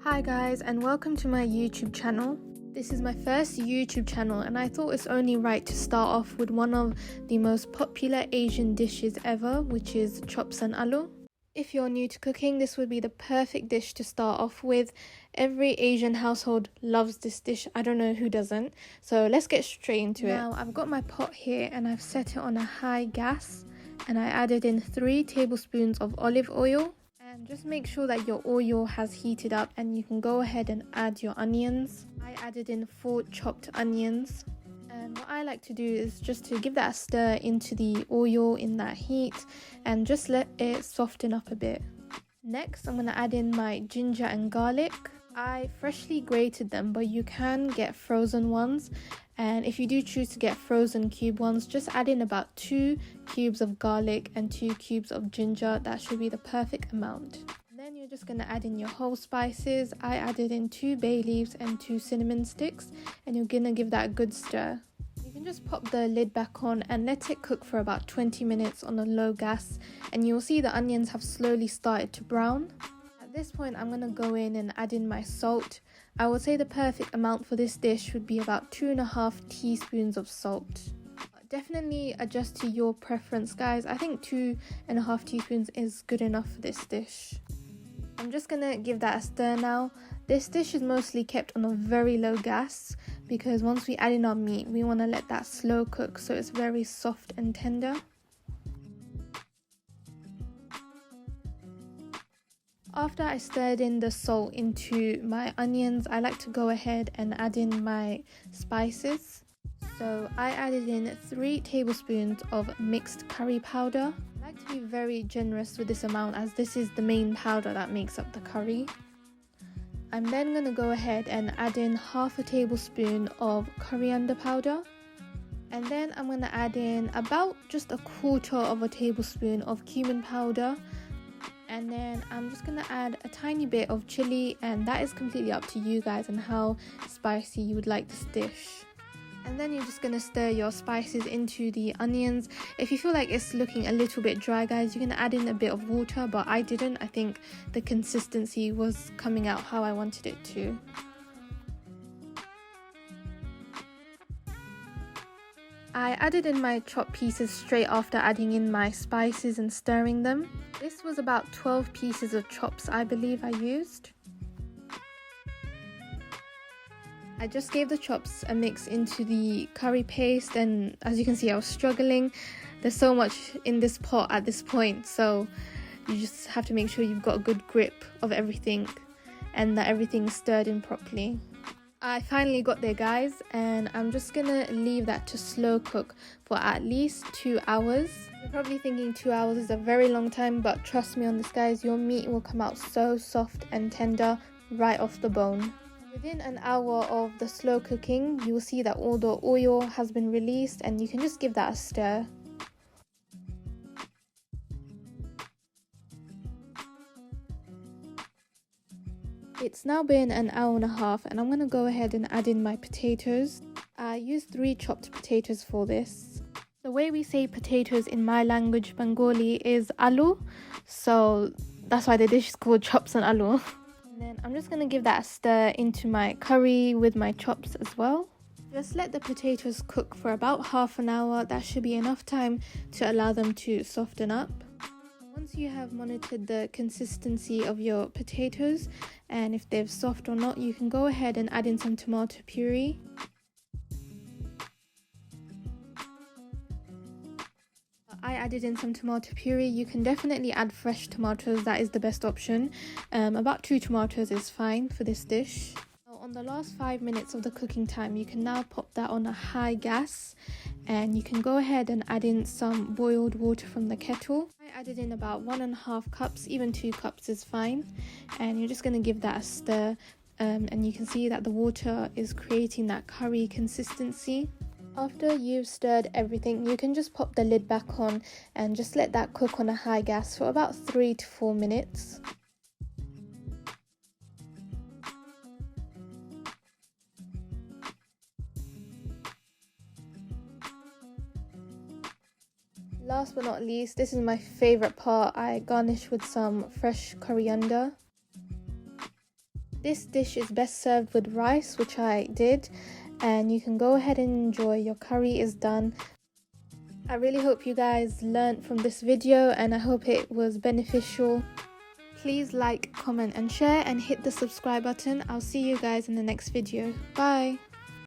Hi guys, and welcome to my YouTube channel. This is my first YouTube channel and I thought it's only right to start off with one of the most popular Asian dishes ever, which is chops and aloo. If you're new to cooking, this would be the perfect dish to start off with. Every Asian household loves this dish. I don't know who doesn't. So let's get straight into it. Now I've got my pot here and I've set it on a high gas and I added in 3 tablespoons of olive oil. And just make sure that your oil has heated up and you can go ahead and add your onions. I added in 4 chopped onions. And what I like to do is just to give that a stir into the oil in that heat and just let it soften up a bit. Next, I'm going to add in my ginger and garlic. I freshly grated them, but you can get frozen ones. And if you do choose to get frozen cube ones, just add in about 2 cubes of garlic and 2 cubes of ginger. That should be the perfect amount. Then you're just going to add in your whole spices. I added in 2 bay leaves and 2 cinnamon sticks, and you're going to give that a good stir. You can just pop the lid back on and let it cook for about 20 minutes on a low gas, and you'll see the onions have slowly started to brown. At this point, I'm going to go in and add in my salt. I would say the perfect amount for this dish would be about 2.5 teaspoons of salt. Definitely adjust to your preference, guys. I think 2.5 teaspoons is good enough for this dish. I'm just gonna give that a stir now. This dish is mostly kept on a very low gas because once we add in our meat, we want to let that slow cook so it's very soft and tender. After I stirred in the salt into my onions, I like to go ahead and add in my spices. So I added in 3 tablespoons of mixed curry powder. I like to be very generous with this amount as this is the main powder that makes up the curry. I'm then going to go ahead and add in 1/2 tablespoon of coriander powder. And then I'm going to add in about just 1/4 tablespoon of cumin powder. And then I'm just going to add a tiny bit of chili, and that is completely up to you guys and how spicy you would like this dish. And then you're just going to stir your spices into the onions. If you feel like it's looking a little bit dry, guys, you can add in a bit of water, but I didn't. I think the consistency was coming out how I wanted it to. I added in my chopped pieces straight after adding in my spices and stirring them. This was about 12 pieces of chops, I believe I used. I just gave the chops a mix into the curry paste, and as you can see I was struggling. There's so much in this pot at this point, so you just have to make sure you've got a good grip of everything and that everything's stirred in properly. I finally got there, guys, and I'm just gonna leave that to slow cook for at least 2 hours. You're probably thinking 2 hours is a very long time, but trust me on this, guys, your meat will come out so soft and tender right off the bone. Within an hour of the slow cooking, you will see that all the oil has been released and you can just give that a stir. It's now been an hour and a half and I'm going to go ahead and add in my potatoes. I used 3 chopped potatoes for this. The way we say potatoes in my language, Bengali, is aloo. So that's why the dish is called chops and aloo. And then I'm just going to give that a stir into my curry with my chops as well. Just let the potatoes cook for about half an hour. That should be enough time to allow them to soften up. Once you have monitored the consistency of your potatoes and if they're soft or not, you can go ahead and add in some tomato puree. I added in some tomato puree. You can definitely add fresh tomatoes, that is the best option. About 2 tomatoes is fine for this dish. On the last 5 minutes of the cooking time, you can now pop that on a high gas and you can go ahead and add in some boiled water from the kettle. I added in about 1.5 cups, even 2 cups is fine, and you're just going to give that a stir, and you can see that the water is creating that curry consistency. After you've stirred everything, you can just pop the lid back on and just let that cook on a high gas for about 3 to 4 minutes. Last but not least, this is my favorite part. I garnish with some fresh coriander. This dish is best served with rice, which I did, and you can go ahead and enjoy. Your curry is done. I really hope you guys learned from this video, and I hope it was beneficial. Please like, comment and share, and hit the subscribe button. I'll see you guys in the next video. Bye.